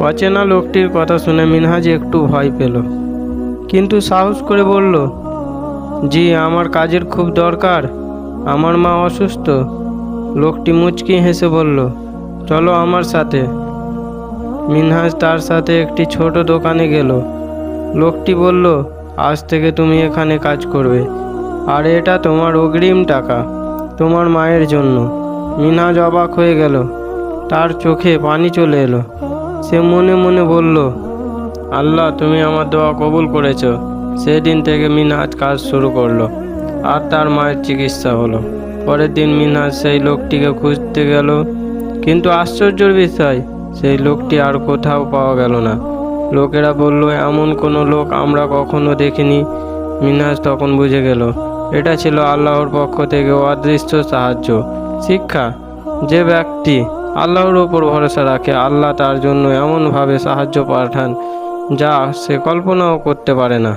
অচেনা লোকটির কথা শুনে মিনহাজ একটু ভয় পেল, কিন্তু সাহস করে বলল, জি, আমার কাজের খুব দরকার, আমার মা অসুস্থ। লোকটি মুচকি হেসে বলল, চলো আমার সাথে। মিনহাজ তার সাথে একটি ছোট দোকানে গেল। লোকটি বলল, আজ থেকে তুমি এখানে কাজ করবে, আর এটা তোমার অগ্রিম টাকা, তোমার মায়ের জন্য। মিনহাজ অবাক হয়ে গেল, তার চোখে পানি চলে এলো। সে মনে মনে বলল, আল্লাহ, তুমি আমার দোয়া কবুল করেছ। সেদিন থেকে মিনহাজ কাজ শুরু করলো, আর তার মায়ের চিকিৎসা হলো। পরের দিন মিনহাজ সেই লোকটিকে খুঁজতে গেল, কিন্তু আশ্চর্যের বিষয়, সেই লোকটি আর কোথাও পাওয়া গেল না। লোকেরা বলল, এমন কোনো লোক আমরা কখনো দেখিনি। মিনহাজ তখন বুঝে গেল, এটা ছিল আল্লাহর পক্ষ থেকে অদৃশ্য সাহায্য। শিক্ষা: যে ব্যক্তি আল্লাহর ওপর ভরসা রাখে, আল্লাহ তার জন্য এমনভাবে সাহায্য পাঠান যা সে কল্পনাও করতে পারে না।